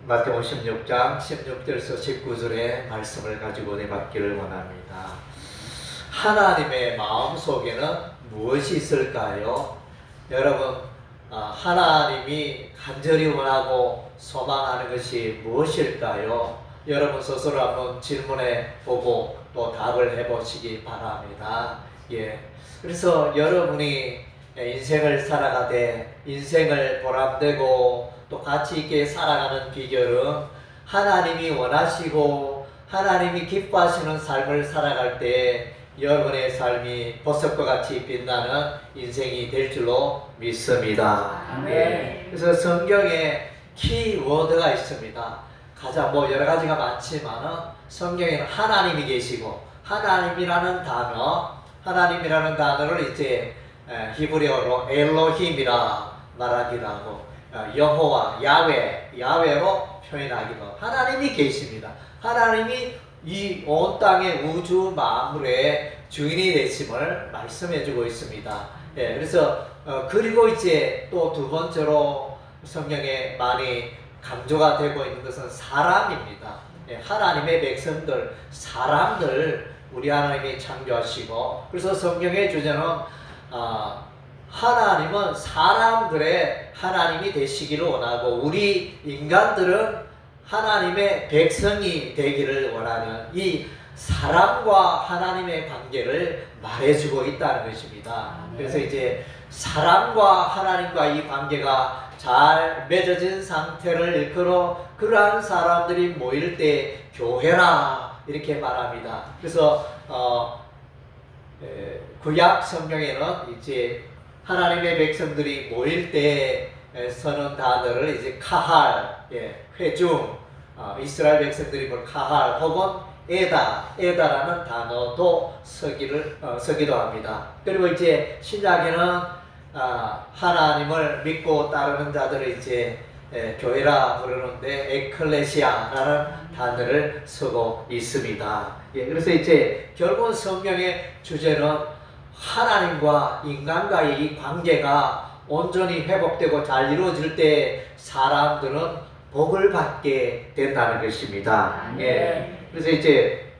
마태복음 16장 16절에서 19절의 말씀을 가지고 내받기를 원합니다. 하나님의 마음속에는 무엇이 있을까요? 여러분, 하나님이 간절히 원하고 소망하는 것이 무엇일까요? 여러분 스스로 한번 질문해 보고 또 답을 해보시기 바랍니다. 그래서 여러분이 인생을 살아가되 인생을 보람되고 또 가치 있게 살아가는 비결은 하나님이 원하시고 하나님이 기뻐하시는 삶을 살아갈 때 여러분의 삶이 보석과 같이 빛나는 인생이 될 줄로 믿습니다. 그래서 성경에 키워드가 있습니다. 가장 여러 가지가 많지만은 성경에는 하나님이 계시고 하나님이라는 단어를 이제 히브리어로 엘로힘이라 말하기도 하고 여호와, 야훼로 표현하기도 하나님이 계십니다. 하나님이 이 온 땅의 우주 만물의 주인이 되심을 말씀해주고 있습니다. 그래서 그리고 이제 또 두 번째로 성경에 많이 강조가 되고 있는 것은 사람입니다. 하나님의 백성들, 사람들 우리 하나님이 창조하시고 그래서 성경의 주제는 하나님은 사람들의 하나님이 되시기를 원하고 우리 인간들은 하나님의 백성이 되기를 원하는 이 사람과 하나님의 관계를 말해주고 있다는 것입니다. 그래서 이제 사람과 하나님과 이 관계가 잘 맺어진 상태를 일컬어 그러한 사람들이 모일 때 교회라 이렇게 말합니다. 그래서 구약 성경에는 이제 하나님의 백성들이 모일 때 쓰는 단어를 이제 카할, 회중, 이스라엘 백성들이 볼 카할 혹은 에다라는 단어도 쓰기도 합니다. 그리고 이제 신약에는 하나님을 믿고 따르는 자들을 이제 교회라 부르는데 에클레시아라는 단어를 쓰고 있습니다. 그래서 이제 결국 성경의 주제는 하나님과 인간과의 이 관계가 온전히 회복되고 잘 이루어질 때 사람들은 복을 받게 된다는 것입니다. 그래서 이제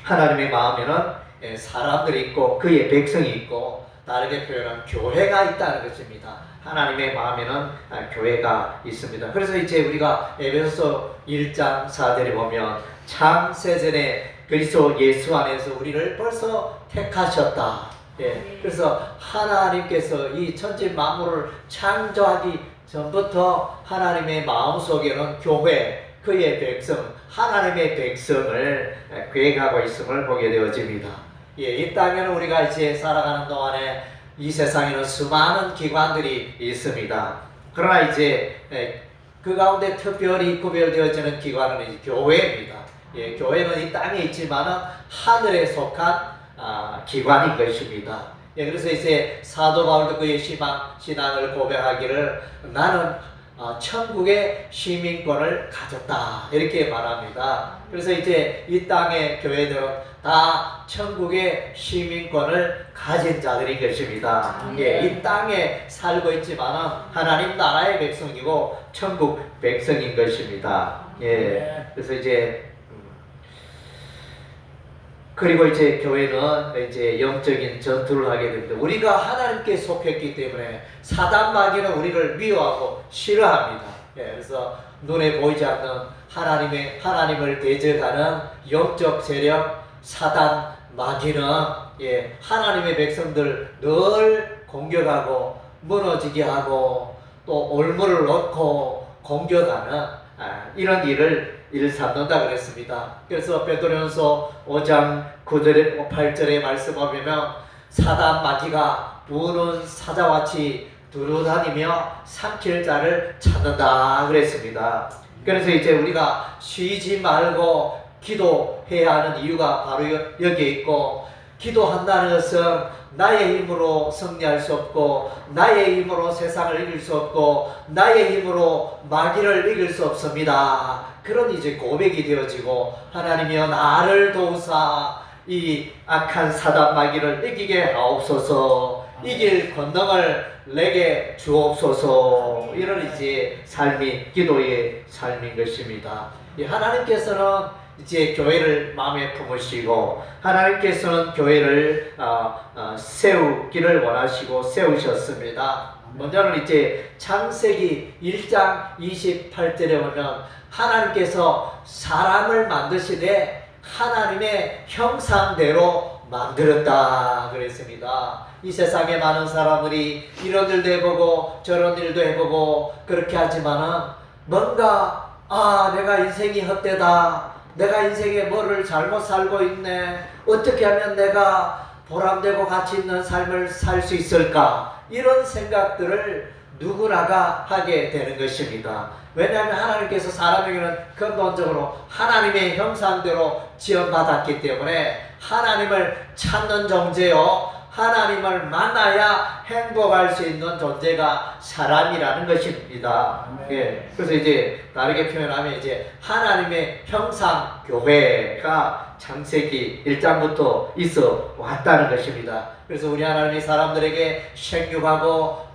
하나님의 마음에는 사람들이 있고 그의 백성이 있고 다르게 표현한 교회가 있다는 것입니다. 하나님의 마음에는 교회가 있습니다. 그래서 이제 우리가 에베소서 1장 4절에 보면 창세전에 그리스도 예수 안에서 우리를 벌써 택하셨다. 그래서 하나님께서 이 천지 만물을 창조하기 전부터 하나님의 마음속에는 교회, 그의 백성, 하나님의 백성을 계획하고 있음을 보게 되어집니다. 이 땅에는 우리가 이제 살아가는 동안에 이 세상에는 수많은 기관들이 있습니다. 그러나 이제 그 가운데 특별히 구별되어지는 기관은 이제 교회입니다. 교회는 이 땅에 있지만은 하늘에 속한 기관인 것입니다. 그래서 이제 사도 바울도 그의 신앙을 고백하기를 나는 천국의 시민권을 가졌다 이렇게 말합니다. 그래서 이제 이 땅의 교회들은 다 천국의 시민권을 가진 자들인 것입니다. 이 땅에 살고 있지만은 하나님 나라의 백성이고 천국 백성인 것입니다. 그래서 이제 그리고 이제 교회는 이제 영적인 전투를 하게 됩니다. 우리가 하나님께 속했기 때문에 사단 마귀는 우리를 미워하고 싫어합니다. 그래서 눈에 보이지 않는 하나님을 대적하는 영적 세력 사단 마귀는 하나님의 백성들 늘 공격하고 무너지게 하고 또 올무를 얻고 공격하는 이런 일을 일삼는다 그랬습니다. 그래서 베드로전서 5장 9절에 8절의 말씀을 보면 사단 마귀가 우는 사자같이 두루다니며 삼킬 자를 찾는다 그랬습니다. 그래서 이제 우리가 쉬지 말고 기도해야 하는 이유가 바로 여기에 있고 기도한다는 것은 나의 힘으로 승리할 수 없고 나의 힘으로 세상을 이길 수 없고 나의 힘으로 마귀를 이길 수 없습니다. 그런 이제 고백이 되어지고 하나님이여 나를 도우사 이 악한 사단 마귀를 이기게 하옵소서 이길 권능을 내게 주옵소서 하고 이런 이제 삶이 기도의 삶인 것입니다. 하나님께서는 이제 교회를 마음에 품으시고 하나님께서는 교회를 세우기를 원하시고 세우셨습니다. 먼저는 이제 창세기 1장 28절에 보면 하나님께서 사람을 만드시되 하나님의 형상대로 만들었다 그랬습니다. 이 세상에 많은 사람들이 이런 일도 해보고 저런 일도 해보고 그렇게 하지만은 뭔가 내가 인생이 헛되다, 내가 인생에 뭐를 잘못 살고 있네, 어떻게 하면 내가 보람되고 가치 있는 삶을 살 수 있을까, 이런 생각들을 누구나가 하게 되는 것입니다. 왜냐하면 하나님께서 사람에게는 근본적으로 하나님의 형상대로 지원받았기 때문에 하나님을 찾는 존재요, 하나님을 만나야 행복할 수 있는 존재가 사람이라는 것입니다. 예, 그래서 이제 다르게 표현하면 이제 하나님의 형상 교회가 창세기 1장부터 있어 왔다는 것입니다. 그래서 우리 하나님이 사람들에게 생육하고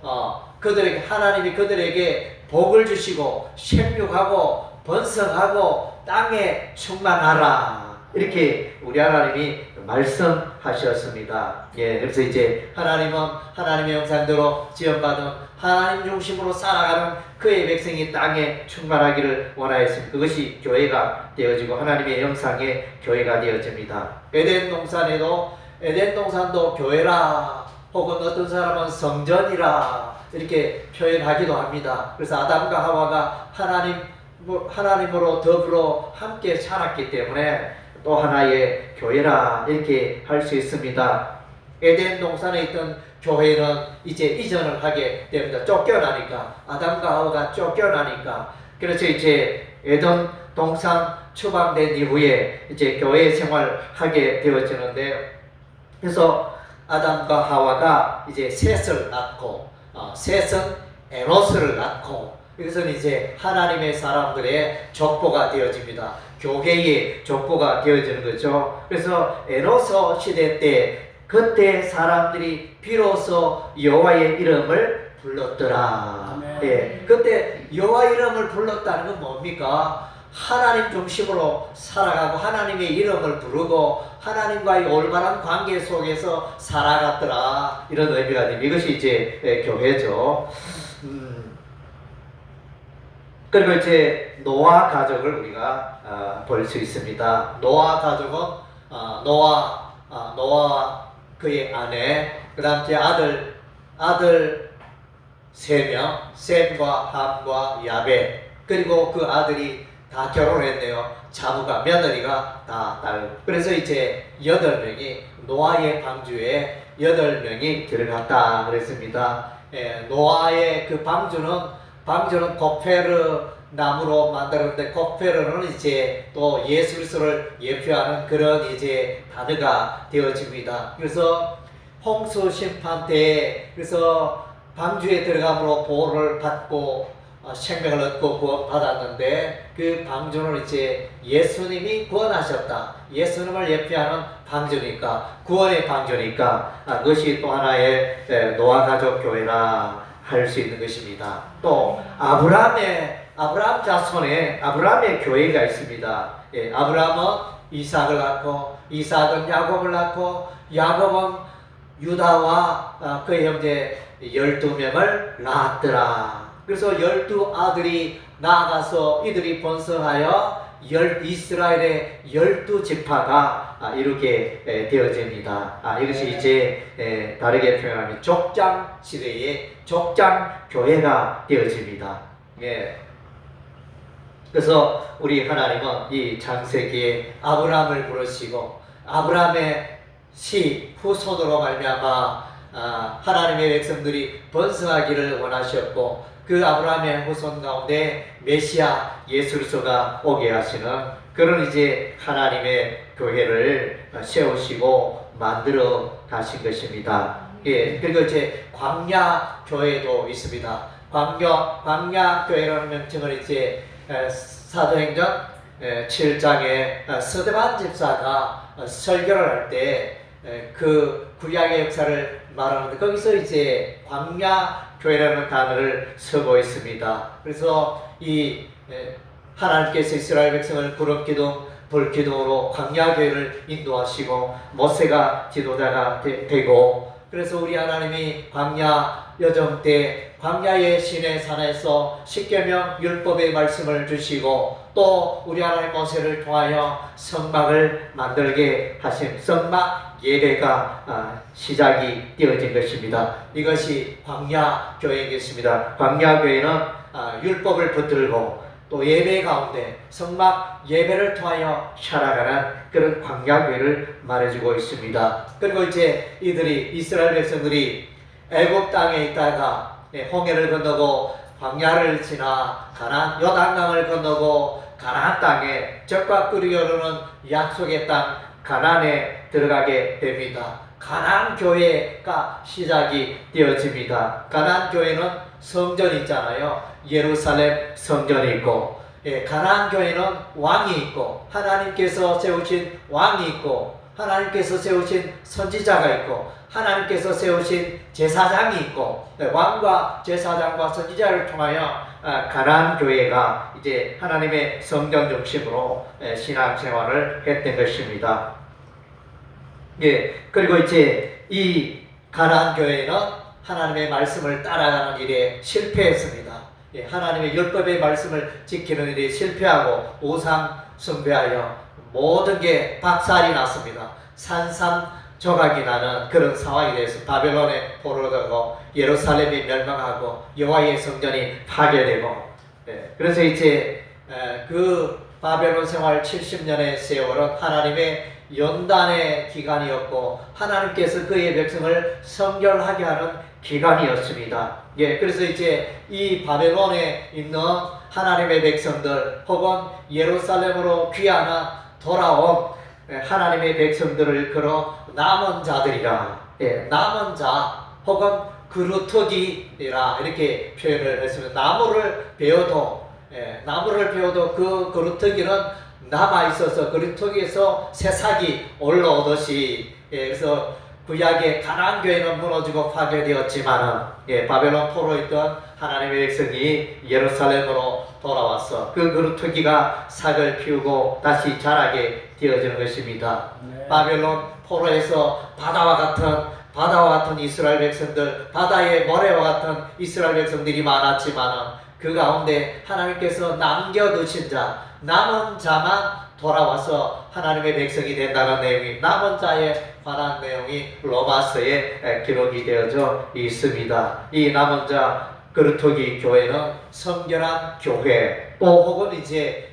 하나님이 그들에게 복을 주시고 생육하고 번성하고 땅에 충만하라, 이렇게 우리 하나님이 말씀하셨습니다. 예, 그래서 이제 하나님은 하나님의 형상대로 지원받은 하나님 중심으로 살아가는 그의 백성이 땅에 충만하기를 원하였습니다. 그것이 교회가 되어지고 하나님의 형상의 교회가 되어집니다. 에덴 동산도 교회라, 혹은 어떤 사람은 성전이라 이렇게 표현하기도 합니다. 그래서 아담과 하와가 하나님으로 더불어 함께 살았기 때문에 또 하나의 교회라 이렇게 할 수 있습니다. 에덴 동산에 있던 교회는 이제 이전을 하게 됩니다. 쫓겨나니까, 아담과 하와가 쫓겨나니까. 그래서 이제 에덴 동산 추방된 이후에 이제 교회 생활하게 되어지는데, 그래서 아담과 하와가 이제 셋을 낳고, 셋은 에노스를 낳고, 이것은 이제 하나님의 사람들의 족보가 되어집니다. 교회의 족보가 되어지는 거죠. 그래서 에노스 시대 때 그때 사람들이 비로소 여호와의 이름을 불렀더라. 예, 그때 여호와 이름을 불렀다는 건 뭡니까? 하나님 중심으로 살아가고 하나님의 이름을 부르고 하나님과의 올바른 관계 속에서 살아갔더라, 이런 의미가 됩니다. 이것이 이제 교회죠. 그리고 이제 노아 가족을 우리가 볼 수 있습니다. 노아 가족은 노아 그의 아내, 그 다음 제 아들 3명, 셈과 함과 야벳, 그리고 그 아들이 다 결혼했네요. 자부가, 며느리가 다 딸. 그래서 이제 8명이 노아의 방주에 8명이 들어갔다 그랬습니다. 예, 노아의 그 방주는 고페르 나무로 만들었는데, 고페르는 이제 또 예수 그리스도를 예표하는 그런 이제 단어가 되어집니다. 그래서 홍수 심판 때, 그래서 방주에 들어감으로 보호를 받고 생명을 얻고 구원받았는데, 그 방주는 이제 예수님이 구원하셨다, 예수님을 예표하는 방주니까, 구원의 방주니까 그것이 또 하나의 노아 가족 교회라 할 수 있는 것입니다. 또 아브라함 자손에 아브라함의 교회가 있습니다. 예, 아브라함은 이삭을 낳고, 이삭은 야곱을 낳고, 야곱은 유다와 그의 형제 12명을 낳았더라. 그래서 12아들이 나아가서 이들이 번성하여 이스라엘의 12지파가 이렇게 되어집니다. 이것이 이제 다르게 표현하면 족장 시대의 족장 교회가 되어집니다. 예. 그래서 우리 하나님은 이 창세기에 아브라함을 부르시고 아브라함의 후손으로 말미암아 하나님의 백성들이 번성하기를 원하셨고, 그 아브라함의 후손 가운데 메시아 예수 그리스도가 오게 하시는 그런 이제 하나님의 교회를 세우시고 만들어 가신 것입니다. 예, 그리고 이제 광야 교회도 있습니다. 광야 교회라는 명칭을 이제 사도행전 7장에 스데반 집사가 설교를 할 때 그 구약의 역사를 말하는데 거기서 이제 광야 교회라는 단어를 쓰고 있습니다. 그래서 이 하나님께서 이스라엘 백성을 구름 기둥, 불 기둥으로 광야 교회를 인도하시고 모세가 지도자가 되고, 그래서 우리 하나님이 광야 여정 때 광야의 시내 산에서 십계명 율법의 말씀을 주시고 또 우리 하나님 모세를 통하여 성막을 만들게 하신 성막 예배가 시작이 되어진 것입니다. 이것이 광야 교회이겠습니다. 광야 교회는 율법을 붙들고 또 예배 가운데 성막 예배를 통하여 살아가는 그런 광야 교회를 말해주고 있습니다. 그리고 이제 이스라엘 백성들이 애굽 땅에 있다가 홍해를 건너고 광야를 지나 요단강을 건너고 가나안 땅에 젖과 꿀이 흐르는 약속의 땅 가나안에 들어가게 됩니다. 가나안 교회가 시작이 되어집니다. 가나안 교회는 성전이 있잖아요. 예루살렘 성전이 있고, 가나안 교회는 왕이 있고 하나님께서 세우신 왕이 있고 하나님께서 세우신 선지자가 있고 하나님께서 세우신 제사장이 있고, 왕과 제사장과 선지자를 통하여 가나안 교회가 이제 하나님의 성전 중심으로 신앙생활을 했던 것입니다. 그리고 이제 이 가나안 교회는 하나님의 말씀을 따라가는 일에 실패했습니다. 하나님의 율법의 말씀을 지키는 일에 실패하고 우상 숭배하여 모든 게 박살이 났습니다. 산산조각이 나는 그런 상황이 되어서 바벨론에 포로되고 예루살렘이 멸망하고 여호와의 성전이 파괴되고, 그래서 이제 그 바벨론 생활 70년의 세월은 하나님의 연단의 기간이었고 하나님께서 그의 백성을 성결하게 하는 기간이었습니다. 그래서 이제 이 바벨론에 있는 하나님의 백성들 혹은 예루살렘으로 귀환하 돌아온 하나님의 백성들을 걸어 남은 자들이라, 남은 자 혹은 그루터기라 이렇게 표현을 했습니다. 나무를 베어도 그 그루터기는 남아 있어서 그루터기에서 새싹이 올라오듯이, 그래서 구약의 가나안 교회는 무너지고 파괴되었지만은 바벨론 포로에 있던 하나님의 백성이 예루살렘으로 돌아와서 그 그루터기가 싹을 피우고 다시 자라게 되어지는 것입니다. 바벨론 포로에서 바다와 같은 이스라엘 백성들, 바다의 모래와 같은 이스라엘 백성들이 많았지만은 그 가운데 하나님께서 남겨두신 자, 남은 자만 돌아와서 하나님의 백성이 된다는 내용이, 남은 자에 관한 내용이 로마서에 기록이 되어져 있습니다. 이 남은 자 그루터기 교회는 성결한 교회, 또 혹은 이제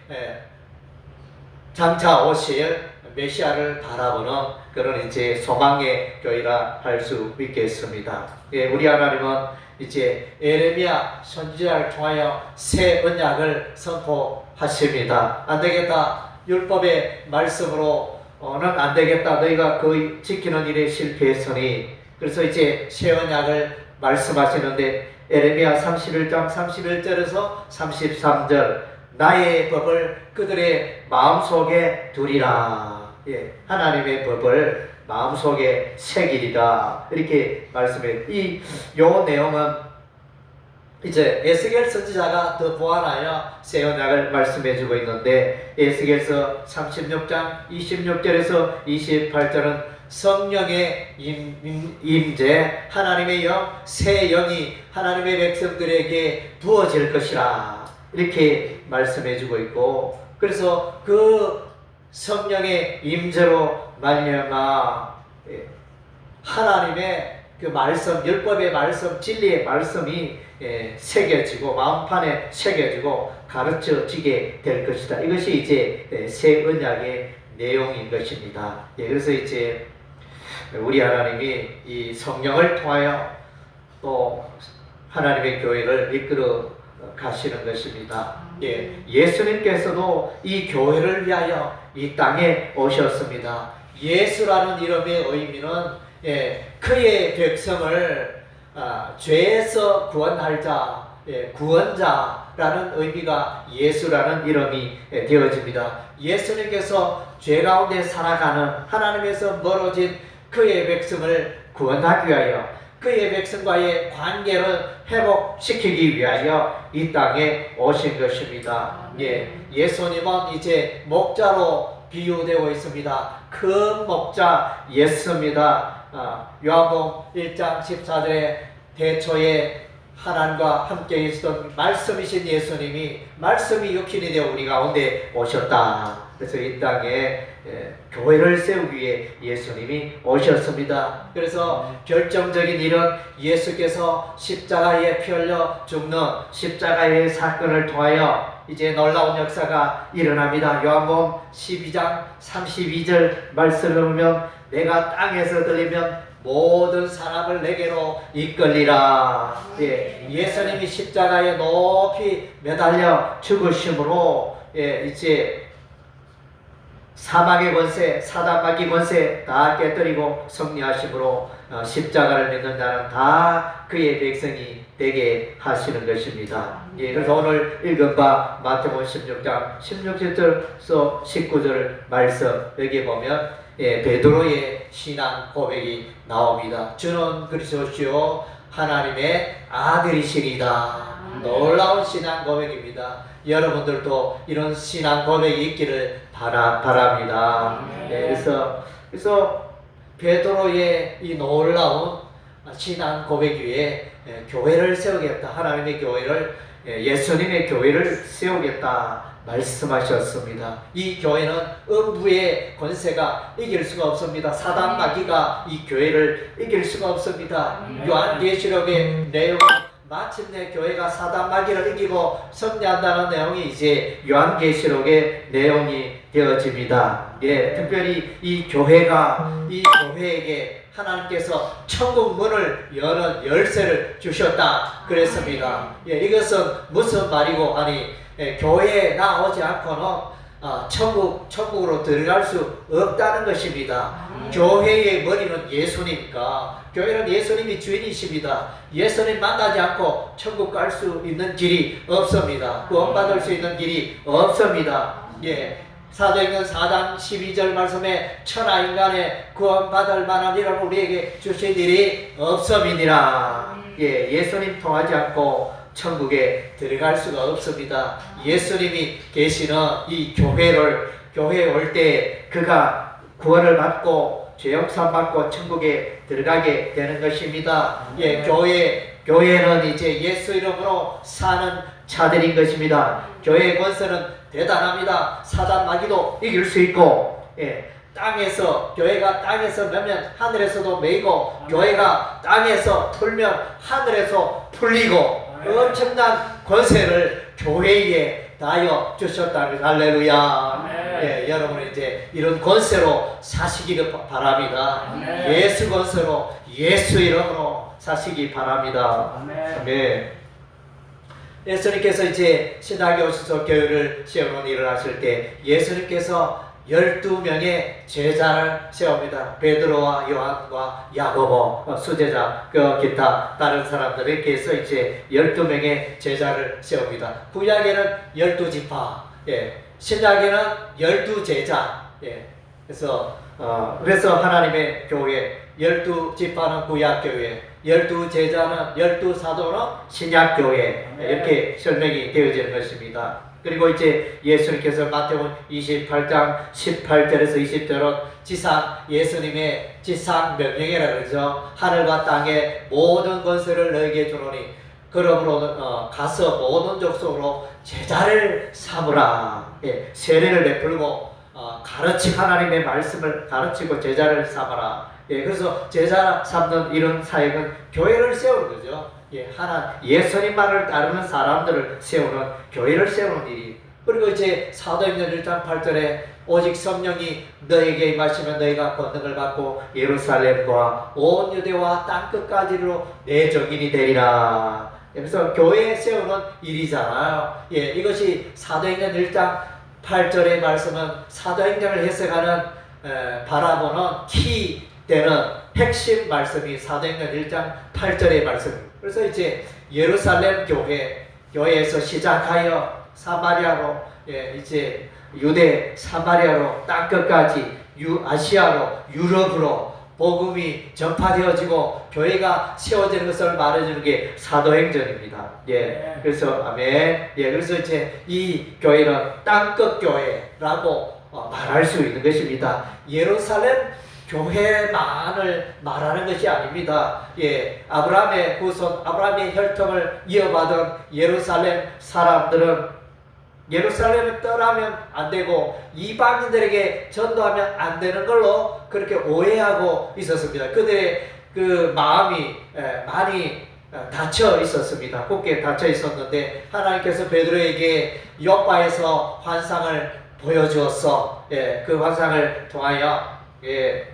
장차 오실 메시아를 바라보는 그런 이제 소망의 교회라 할 수 있겠습니다. 우리 하나님은 이제 에레미야 선지자를 통하여 새 언약을 선포하십니다. 안 되겠다, 율법의 말씀으로는 안 되겠다, 너희가 그 지키는 일에 실패했으니, 그래서 이제 새 언약을 말씀하시는데 에레미야 31장 31절에서 33절, 나의 법을 그들의 마음속에 두리라. 하나님의 법을 마음속에 새기리라 이렇게 말씀해. 요 내용은 이제 에스겔 선지자가 더 보완하여 새 언약을 말씀해주고 있는데, 에스겔서 36장 26절에서 28절은 성령의 임재, 하나님의 영, 새 영이 하나님의 백성들에게 부어질 것이라 이렇게 말씀해주고 있고, 그래서 그 성령의 임재로 말미암아 하나님의 그 말씀, 율법의 말씀, 진리의 말씀이 새겨지고 마음판에 새겨지고 가르쳐지게 될 것이다. 이것이 이제 새 언약의 내용인 것입니다. 그래서 이제 우리 하나님이 이 성령을 통하여 또 하나님의 교회를 이끌어 가시는 것입니다. 예수님께서도 이 교회를 위하여 이 땅에 오셨습니다. 예수라는 이름의 의미는 그의 백성을 죄에서 구원할 자, 구원자라는 의미가 예수라는 이름이 되어집니다. 예수님께서 죄 가운데 살아가는, 하나님에서 멀어진 그의 백성을 구원하기 위하여 그의 백성과의 관계를 회복시키기 위하여 이 땅에 오신 것입니다. 예수님은 이제 목자로 비유되고 있습니다. 큰 목자 예수입니다. 요한복음 1장 14절에 대초에 하나님과 함께 있었던 말씀이신 예수님이 말씀이 육신이 되어 우리 가운데 오셨다. 그래서 이 땅에 교회를 세우기 위해 예수님이 오셨습니다. 그래서 결정적인 일은 예수께서 십자가에 피 흘려 죽는 십자가의 사건을 통하여 이제 놀라운 역사가 일어납니다. 요한복음 12장 32절 말씀을 보면 내가 땅에서 들리면 모든 사람을 내게로 이끌리라. 예수님이 십자가에 높이 매달려 죽으심으로 이제 사망의 권세, 사단마귀 권세 다 깨뜨리고 승리하심으로 십자가를 믿는 자는 다 그의 백성이 되게 하시는 것입니다. 그래서 오늘 읽은 바 마태복음 16장 16절에서 19절 말씀 여기 보면 베드로의 신앙 고백이 나옵니다. 주는 그리스도시요 하나님의 아들이시리다. 놀라운 신앙 고백입니다. 여러분들도 이런 신앙 고백이 있기를 바랍니다. 그래서 베드로의 이 놀라운 신앙 고백 위에 교회를 세우겠다. 하나님의 교회를 예수님의 교회를 세우겠다 말씀하셨습니다. 이 교회는 음부의 권세가 이길 수가 없습니다. 사단 마귀가 이 교회를 이길 수가 없습니다. 요한계시록의 내용은 마침내 교회가 사단 마귀를 이기고 승리한다는 내용이 이제 요한계시록의 내용이 되어집니다. 특별히 이 교회에게 하나님께서 천국 문을 여는 열쇠를 주셨다 그랬습니다. 이것은 무슨 말이고 교회에 나오지 않고는 천국으로 들어갈 수 없다는 것입니다. 교회의 머리는 예수님이니까 교회는 예수님이 주인이십니다. 예수님 만나지 않고 천국 갈 수 있는 길이 없습니다. 구원받을 수 있는 길이 없습니다. 사도행전 4장 12절 말씀에 천하 인간의 구원받을 만한 이름을 우리에게 주신 일이 없음이니라. 예수님 통하지 않고 천국에 들어갈 수가 없습니다. 예수님이 계시는 이 교회에 올 때 그가 구원을 받고 죄용산 받고 천국에 들어가게 되는 것입니다. 교회는 이제 예수 이름으로 사는 자들인 것입니다. 교회의 권세는 대단합니다. 사단 마귀도 이길 수 있고 교회가 땅에서 매면 하늘에서도 매이고 교회가 땅에서 풀면 하늘에서 풀리고 엄청난 권세를 교회에 다하여 주셨다는 할렐루야. 여러분 이제 이런 권세로 사시기를 바랍니다. 예수 권세로 예수 이름으로 사시기 바랍니다. 아멘. 예수님께서 이제 신학에 오셔서 교회를 세우는 일을 하실 때 예수님께서 12명의 제자를 세웁니다. 베드로와 요한과 야고보, 수제자, 기타 다른 사람들에 해서 이제 12명의 제자를 세웁니다. 구약에는 12지파, 신약에는 12제자. 그래서 하나님의 교회 12지파는 구약교회, 12제자는 12사도는 신약교회 이렇게 설명이 되어지는 것입니다. 그리고 이제 예수님께서 마태복음 28장 18절에서 20절은 예수님의 지상 명령이라 그러죠. 하늘과 땅의 모든 권세를 너에게 주노니 그러므로 가서 모든 족속으로 제자를 삼으라. 세례를 베풀고 하나님의 말씀을 가르치고 제자를 삼아라. 그래서 제자 삼는 이런 사역은 교회를 세우는 거죠. 예수님만을 따르는 사람들을 세우는 교회를 세우는 일이. 그리고 이제 사도행전 1장 8절에 오직 성령이 너에게 임하시면 너희가 권능을 받고 예루살렘과 온 유대와 땅끝까지로 내 증인이 되리라. 그래서 교회에 세우는 일이잖아요. 이것이 사도행전 1장 8절의 말씀은 사도행전을 해석하는 바라보는 키 되는 핵심 말씀이 사도행전 1장 8절의 말씀. 그래서 이제 예루살렘 교회에서 시작하여 사마리아로 이제 유대 사마리아로 땅끝까지 아시아로 유럽으로 복음이 전파되어지고 교회가 세워지는 것을 말해주는 게 사도행전입니다. 예, 그래서 아멘. 예, 그래서 이제 이 교회는 땅끝 교회라고 말할 수 있는 것입니다. 예루살렘 교회만을 말하는 것이 아닙니다. 예, 아브라함의 후손, 아브라함의 혈통을 이어받은 예루살렘 사람들은 예루살렘을 떠나면 안 되고 이방인들에게 전도하면 안 되는 걸로 그렇게 오해하고 있었습니다. 그들의 그 마음이 많이 닫혀 있었습니다. 굳게 닫혀 있었는데 하나님께서 베드로에게 요바에서 환상을 보여주었어. 예, 그 환상을 통하여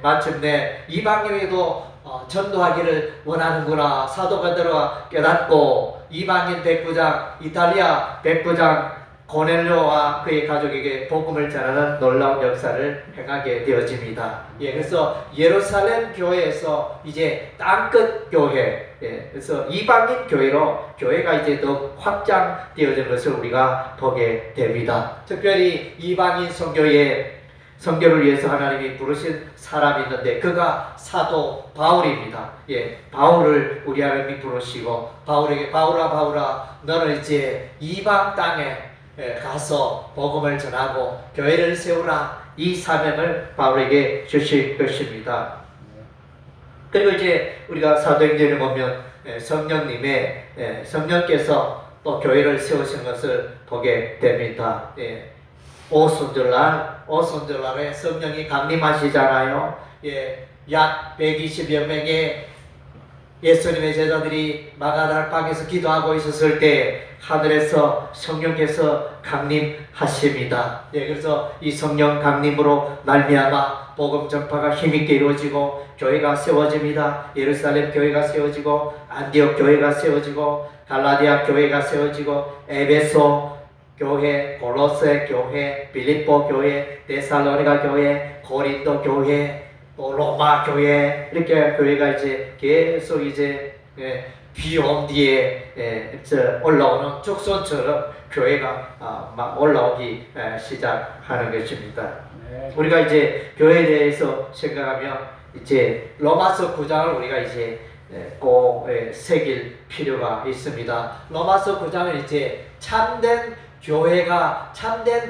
마침내 이방인에게도 전도하기를 원하는구나. 사도 베드로가 깨닫고 이방인 백부장, 이탈리아 백부장 고넬료와 그의 가족에게 복음을 전하는 놀라운 역사를 행하게 되어집니다. 예, 그래서 예루살렘 교회에서 이제 땅끝 교회, 그래서 이방인 교회로 교회가 이제 더 확장되어지는 것을 우리가 보게 됩니다. 특별히 이방인 선교를 위해서 하나님이 부르신 사람이 있는데 그가 사도 바울입니다. 예, 바울을 우리 하나님이 부르시고 바울에게 바울아 너는 이제 이방 땅에 가서 복음을 전하고 교회를 세우라, 이 사명을 바울에게 주실 것입니다. 그리고 이제 우리가 사도행전을 보면 성령께서 또 교회를 세우신 것을 보게 됩니다. 오순절날에 성령이 강림하시잖아요. 약 120여 명의 예수님의 제자들이 마가달방에서 기도하고 있었을 때 하늘에서 성령께서 강림하십니다. 그래서 이 성령 강림으로 말미암아 복음 전파가 힘있게 이루어지고 교회가 세워집니다. 예루살렘 교회가 세워지고 안디옥 교회가 세워지고 갈라디아 교회가 세워지고 에베소 교회, 골로새 교회, 빌립보 교회, 데살로니가 교회, 고린도 교회, 또 로마 교회, 이렇게 교회가 이제 계속 이제 비 온 뒤에 올라오는 죽순처럼 교회가 막 올라오기 시작하는 것입니다. 우리가 이제 교회에 대해서 생각하면 이제 로마서 9장을 우리가 이제 꼭 새길 필요가 있습니다. 로마서 9장은 이제 참된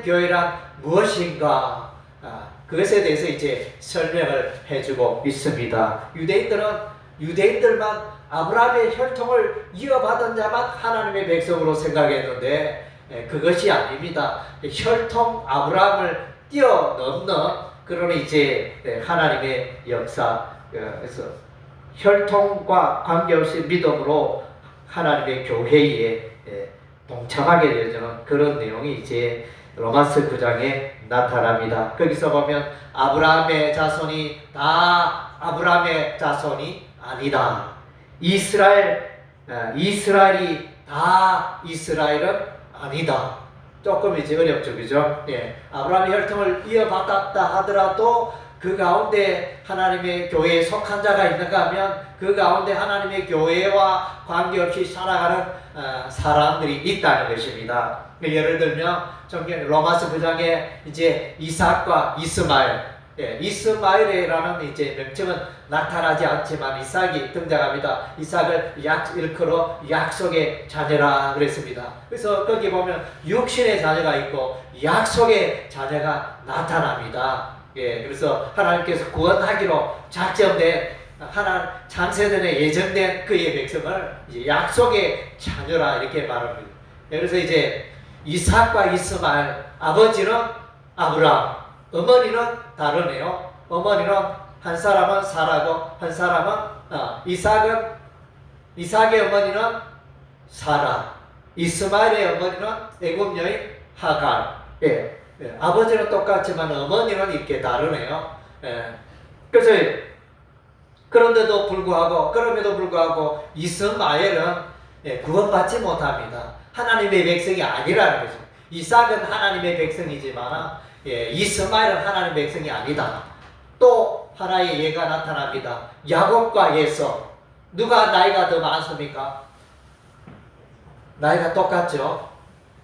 교회란 무엇인가, 그것에 대해서 이제 설명을 해주고 있습니다. 유대인들만 아브라함의 혈통을 이어받은 자만 하나님의 백성으로 생각했는데 그것이 아닙니다. 혈통 아브라함을 뛰어넘는 그런 이제 하나님의 역사, 그래서 혈통과 관계없이 믿음으로 하나님의 교회에 동참하게 되어지는 그런 내용이 이제 로마서 9장에 나타납니다. 거기서 보면 아브라함의 자손이 다 아브라함의 자손이 아니다. 이스라엘이 다 이스라엘은 아니다. 조금 이제 어렵죠, 그죠? 아브라함의 혈통을 이어받았다 하더라도 그 가운데 하나님의 교회에 속한 자가 있는가 하면 그 가운데 하나님의 교회와 관계없이 살아가는 사람들이 있다는 것입니다. 예를 들면 로마서 9장에 이제 이삭과 이스마엘이라는 이제 명칭은 나타나지 않지만 이삭이 등장합니다. 이삭을 일컬어 약속의 자녀라 그랬습니다. 그래서 거기 보면 육신의 자녀가 있고 약속의 자녀가 나타납니다. 그래서 하나님께서 구원하기로 작정된 창세전에 예정된 그의 백성을 이제 약속의 자녀라 이렇게 말합니다. 그래서 이제 이삭과 이스마엘, 아버지는 아브라함, 어머니는 다르네요. 어머니는 한 사람은 사라고 한 사람은 이삭의 어머니는 사라, 이스마엘의 어머니는 애굽 여인 하갈. 아버지는 똑같지만 어머니는 이렇게 다르네요. 그래서 그럼에도 불구하고 이스마엘은 구원받지 못합니다. 하나님의 백성이 아니라는 거죠. 이삭은 하나님의 백성이지만 이스마엘은 하나님의 백성이 아니다. 또 하나의 예가 나타납니다. 야곱과 에서, 누가 나이가 더 많습니까? 나이가 똑같죠.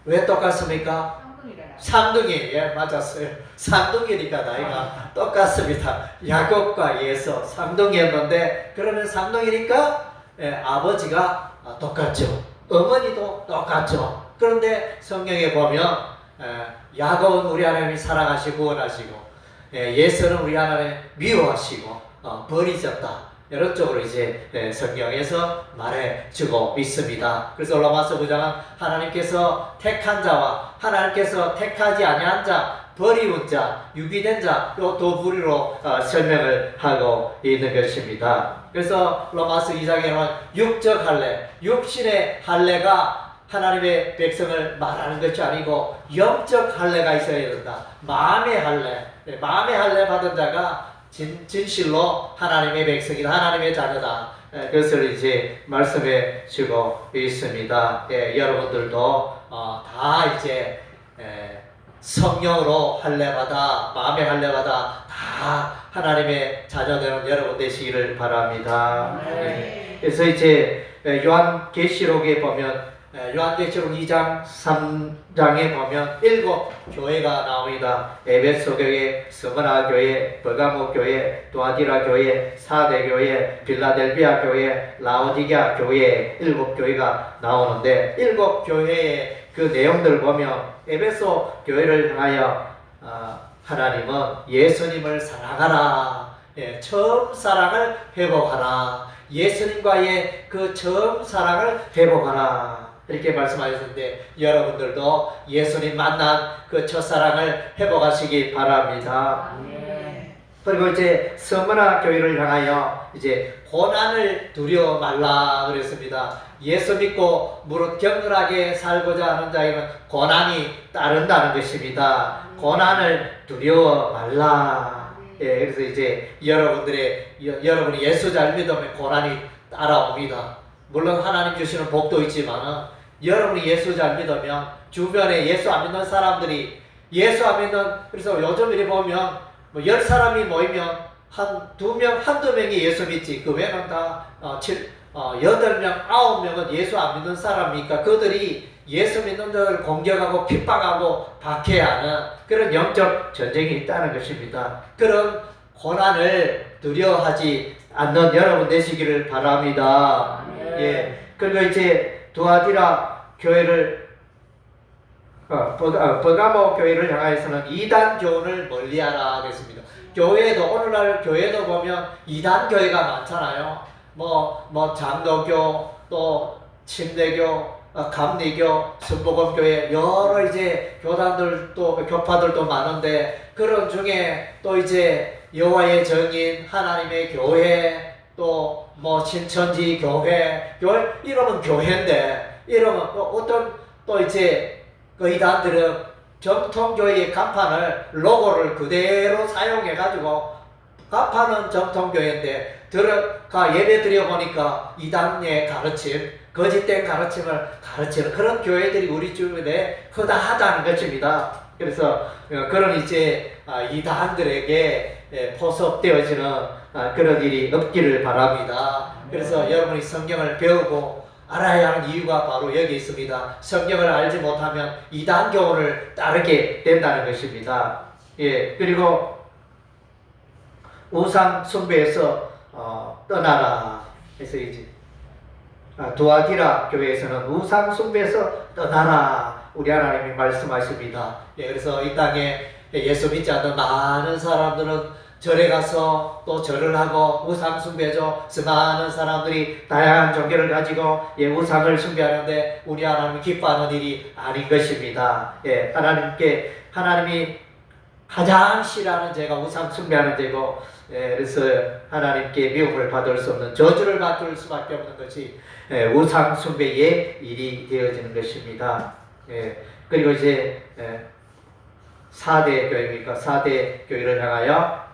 왜 똑같습니까? 쌍둥이래요. 쌍둥이, 예, 맞았어요. 쌍둥이니까 나이가 똑같습니다. 야곱과 예서 쌍둥이였는데, 그러면 쌍둥이니까 예, 아버지가 똑같죠. 어머니도 똑같죠. 그런데 성경에 보면 야곱은 우리 하나님이 사랑하시고 원하시고, 예서는 우리 하나님 미워하시고 버리셨다. 이런 쪽으로 이제 성경에서 말해주고 있습니다. 그래서 로마서 9장은 하나님께서 택한 자와 하나님께서 택하지 아니한 자, 버리운 자, 유기된 자, 요 두 부류로 설명을 하고 있는 것입니다. 그래서 로마서 2장에는 육적 할례, 육신의 할례가 하나님의 백성을 말하는 것이 아니고 영적 할례가 있어야 된다. 마음의 할례, 마음의 할례 받은 자가 진실로 하나님의 백성이다, 하나님의 자녀다. 그것을 이제 말씀해 주고 있습니다. 여러분들도 다 이제 성령으로 할례받아, 마음의 할례받아 다 하나님의 자녀되는 여러분 되시기를 바랍니다. 그래서 이제 요한계시록에 보면 요한계시록 2장 3장에 보면 7 교회가 나옵니다. 에베소 교회, 스무나 교회, 버가모 교회, 도아디라 교회, 사대 교회, 빌라델비아 교회, 라오디게아 교회 7 교회가 나오는데 7 교회의 그 내용들을 보면 에베소 교회를 향하여 하나님은 예수님을 사랑하라, 처음 사랑을 회복하라, 예수님과의 그 처음 사랑을 회복하라 이렇게 말씀하셨는데, 여러분들도 예수님 만난 그 첫사랑을 회복하시기 바랍니다. 그리고 이제 스무나 교회를 향하여 이제 고난을 두려워 말라 그랬습니다. 예수 믿고 무릇 경건하게 살고자 하는 자에게는 고난이 따른다는 것입니다. 고난을 두려워 말라. 그래서 이제 여러분이 예수 잘 믿으면 고난이 따라옵니다. 물론 하나님 주시는 복도 있지만 여러분이 예수 잘 믿으면 주변에 예수 안 믿는 사람들이 예수 안 믿는, 그래서 요즘 이렇게 보면 뭐 10사람이 모이면 한두 명이 예수 믿지, 그 외에는 다 8명, 9명은 예수 안 믿는 사람이니까 그들이 예수 믿는 자를 공격하고 핍박하고 박해하는 그런 영적 전쟁이 있다는 것입니다. 그런 고난을 두려워하지 않는 여러분 되시기를 바랍니다. 그리고 이제 두아디라 교회를 버가모 교회를 향하여서는 이단 교훈을 멀리하라 그랬습니다. 교회도 오늘날 교회도 보면 이단 교회가 많잖아요. 뭐 장로교, 또 침례교, 감리교, 순복음교회 여러 이제 교단들도 교파들도 많은데, 그런 중에 또 이제 여호와의 정인, 하나님의 교회, 또 뭐 신천지 교회 이러면 교회인데, 이러면 어떤 또 이제 그 이단들은 정통교회의 간판을 로고를 그대로 사용해 가지고 간판은 정통교회인데 들어가 예배 드려보니까 이단의 가르침, 거짓된 가르침을 가르치는 그런 교회들이 우리 주변에 허다하다는 것입니다. 그래서 그런 이제 이단들에게 포섭되어지는 그런 일이 없기를 바랍니다. 그래서 여러분이 성경을 배우고 알아야 하는 이유가 바로 여기 있습니다. 성경을 알지 못하면 이단 교훈을 따르게 된다는 것입니다. 그리고 우상 숭배에서 떠나라 해서 이제 두아디라 교회에서는 우상 숭배에서 떠나라 우리 하나님이 말씀하십니다. 그래서 이 땅에 예수 믿지 않는 많은 사람들은 절에 가서 또 절을 하고 우상 숭배죠. 많은 사람들이 다양한 종교를 가지고 우상을 숭배하는데 우리 하나님이 기뻐하는 일이 아닌 것입니다. 하나님이 가장 싫어하는 죄가 우상 숭배하는 죄고, 그래서 하나님께 미움을 받을 수 없는 저주를 받을 수밖에 없는 것이 우상 숭배의 일이 되어지는 것입니다. 그리고 이제 4대 교회니까 4대 교회를 향하여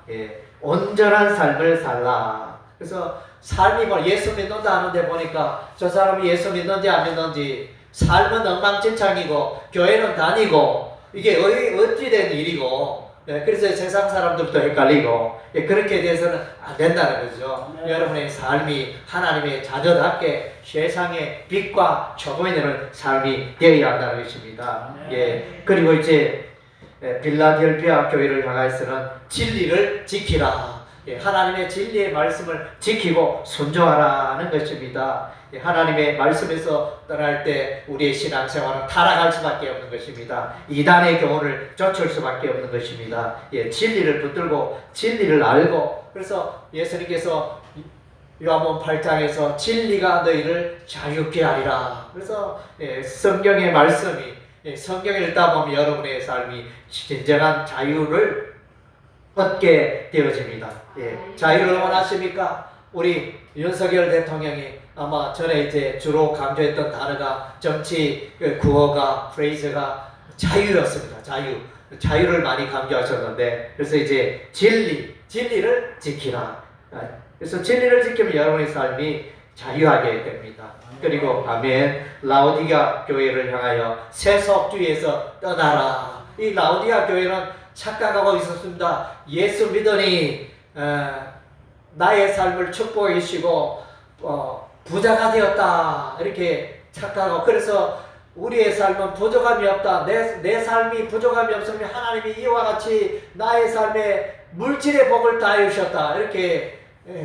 온전한 삶을 살라. 그래서 삶이 예수 믿는다 하는데 보니까 저 사람이 예수 믿는지 안 믿는지, 삶은 엉망진창이고 교회는 다니고 이게 어찌 된 일이고 그래서 세상 사람들도 헷갈리고 그렇게 돼서는 안 된다는 거죠. 여러분의 삶이 하나님의 자녀답게 세상의 빛과 조명이 되는 삶이 되어야 한다는 것입니다. 그리고 이제 빌라델피아 교회를 향해서는 진리를 지키라. 하나님의 진리의 말씀을 지키고 순종하라는 것입니다. 하나님의 말씀에서 떠날 때 우리의 신앙생활은 타락할 수밖에 없는 것입니다. 이단의 교훈을 쫓을 수밖에 없는 것입니다. 진리를 붙들고 진리를 알고, 그래서 예수님께서 요한복음 8장에서 진리가 너희를 자유케 하리라. 그래서 성경의 말씀이, 성경을 읽다 보면 여러분의 삶이 진정한 자유를 얻게 되어집니다. 자유를 원하십니까? 우리 윤석열 대통령이 아마 전에 이제 주로 강조했던 단어가, 정치 구호가, 프레이즈가 자유였습니다. 자유를 많이 강조하셨는데, 그래서 이제 진리를 지키라. 그래서 진리를 지키면 여러분의 삶이 자유하게 됩니다. 그리고 아멘. 라오디가 교회를 향하여 세속주의에서 떠나라. 이 라오디가 교회는 착각하고 있었습니다. 예수 믿으니 나의 삶을 축복해 주시고 부자가 되었다, 이렇게 착각하고, 그래서 우리의 삶은 부족함이 없다, 내 삶이 부족함이 없으면 하나님이 이와 같이 나의 삶에 물질의 복을 다해 주셨다, 이렇게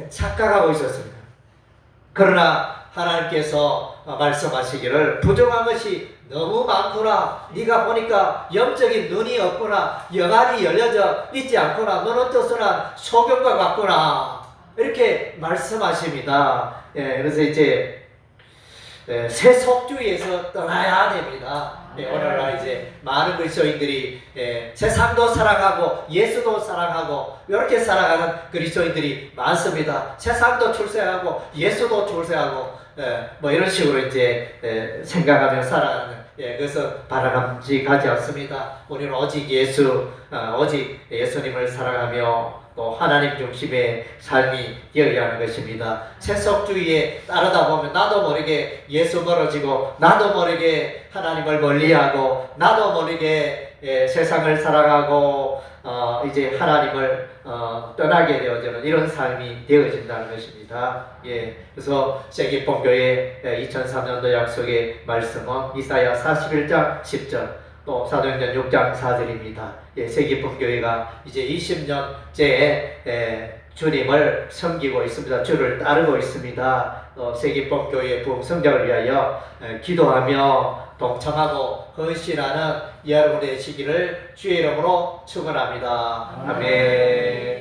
착각하고 있었습니다. 그러나 하나님께서 말씀하시기를 부족한 것이 너무 많구나, 네가 보니까 영적인 눈이 없구나, 영안이 열려져 있지 않구나, 너는 떠서난 소경과 같구나, 이렇게 말씀하십니다. 그래서 이제 세속주의에서 떠나야 됩니다. 오늘날 이제 많은 그리스도인들이 세상도 사랑하고 예수도 사랑하고 이렇게 살아가는 그리스도인들이 많습니다. 세상도 출세하고 예수도 출세하고 뭐 이런 식으로 이제 생각하며 살아가는, 그래서 바람직하지 않습니다. 우리는 오직 오직 예수님을 사랑하며 또 하나님 중심의 삶이 되어야 하는 것입니다. 세속주의에 따르다 보면 나도 모르게 예수 멀어지고, 나도 모르게 하나님을 멀리하고, 나도 모르게 세상을 살아가고 이제 하나님을 떠나게 되어지는 이런 삶이 되어진다는 것입니다. 그래서 세기본교회 2003년도 약속의 말씀은 이사야 41장 10절, 또 사도행전 6장 4절입니다. 세기본교회가 이제 20년째 주님을 섬기고 있습니다. 주를 따르고 있습니다. 세기본교회 부흥 성장을 위하여 기도하며 동참하고 헌신하는 여러분의 시기를 주의 이름으로 축원합니다. 아멘.